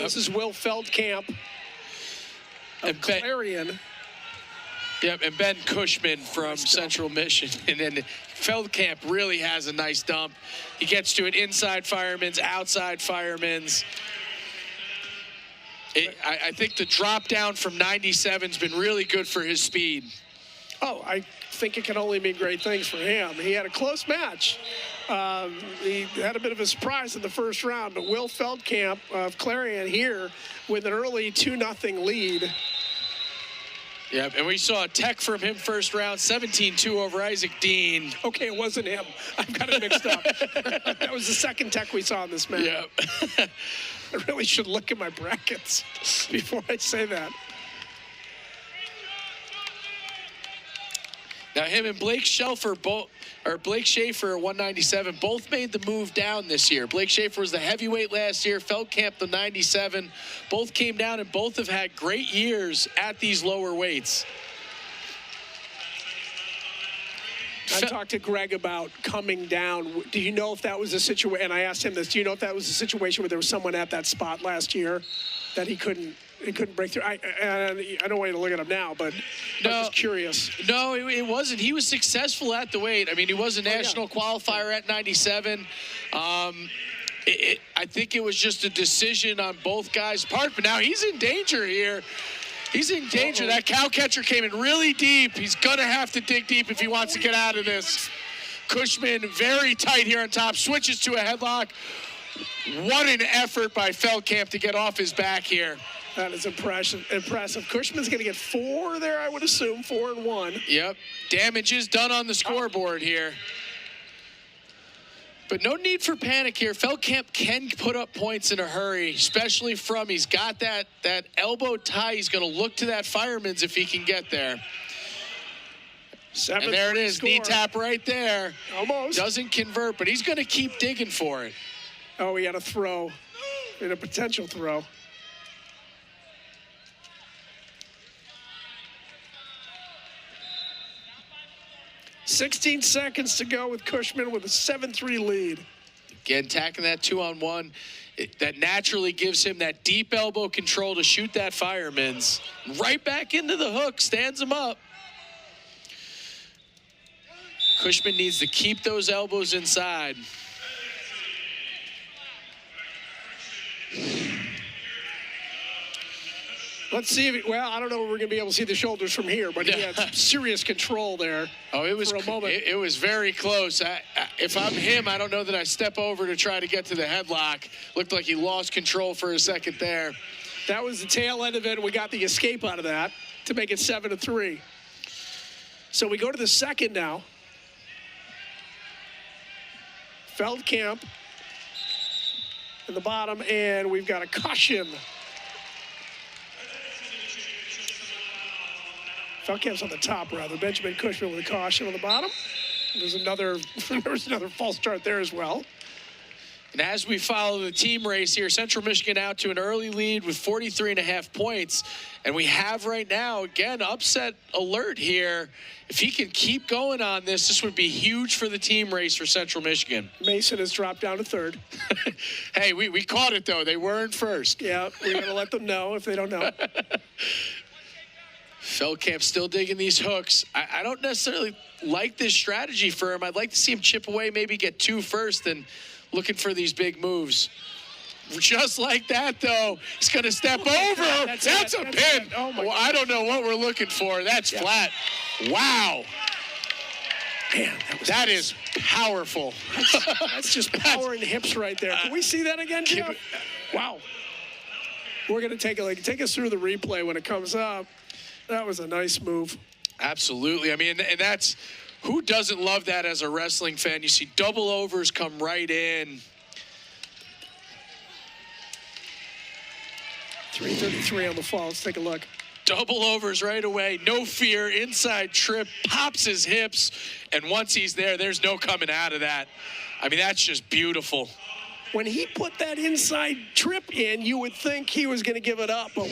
This is Will Feldkamp of Clarion. Yep, and Ben Cushman from Central Michigan. And then Feldkamp really has a nice dump. He gets to it inside fireman's, outside fireman's. I think the drop down from 97's been really good for his speed. Oh, I think it can only mean great things for him. He had a close match. He had a bit of a surprise in the first round, but Will Feldkamp of Clarion here with an early 2-0 lead. Yeah, and we saw a tech from him first round, 17-2 over Isaac Dean. Okay, it wasn't him. I've got it mixed up. That was the second tech we saw in this match. Yep. I really should look at my brackets before I say that. Now him and Blake Schaefer, Blake Schaefer, 197, both made the move down this year. Blake Schaefer was the heavyweight last year, Feldkamp the 97. Both came down and both have had great years at these lower weights. I talked to Greg about coming down. Do you know if that was a situation, and I asked him this, do you know if that was a situation where there was someone at that spot last year that he couldn't break through? I don't want you to look at him now, but no, I'm just curious. No, it wasn't. He was successful at the weight. I mean, he was a national qualifier at 97. I think it was just a decision on both guys' part, but now he's in danger here. He's in danger. That cow catcher came in really deep. He's going to have to dig deep if he wants to get out of this. Cushman very tight here on top, switches to a headlock. What an effort by Feldkamp to get off his back here. That is impressive. Cushman's going to get 4 there, I would assume, 4 and 1. Yep. Damage is done on the scoreboard here. But no need for panic here. Feldkamp can put up points in a hurry, especially from, he's got that elbow tie. He's going to look to that fireman's if he can get there. And there it is, knee tap right there. Almost. Doesn't convert, but he's going to keep digging for it. Oh, he had a throw, and a potential throw. $16 seconds to go with Cushman with a 7-3 lead. Again, attacking that 2-on-1. That naturally gives him that deep elbow control to shoot that fireman's. Right back into the hook, stands him up. Cushman needs to keep those elbows inside. Let's see if, well, I don't know if we're going to be able to see the shoulders from here, but he had some serious control there. Oh, it was for a moment. It was very close. If I'm him, I don't know that I step over to try to get to the headlock. Looked like he lost control for a second there. That was the tail end of it. We got the escape out of that to make it 7-3. So we go to the second now. Feldkamp in the bottom, and we've got a caution. Feldkamp's on the top, rather. Benjamin Cushman with a caution on the bottom. There's another false start there as well. And as we follow the team race here, Central Michigan out to an early lead with 43.5 points. And we have right now, again, upset alert here. If he can keep going on this, this would be huge for the team race for Central Michigan. Mason has dropped down to 3rd. Hey, we caught it, though. They were in 1st. Yeah, we're going to let them know if they don't know. Feldkamp still digging these hooks. I don't necessarily like this strategy for him. I'd like to see him chip away, maybe get 2 first, and looking for these big moves. Just like that, though. He's going to step over. That's a pin. Oh well, I don't know what we're looking for. That's flat. Wow. Man, that is powerful. That's just power in the hips right there. Can we see that again, Jeff? Wow. We're going to take us through the replay when it comes up. That was a nice move. Absolutely. I mean, and that's, who doesn't love that as a wrestling fan? You see double overs come right in. 3:33 on the fall. Let's take a look. Double overs right away. No fear. Inside trip. Pops his hips. And once he's there, there's no coming out of that. I mean, that's just beautiful. When he put that inside trip in, you would think he was going to give it up, but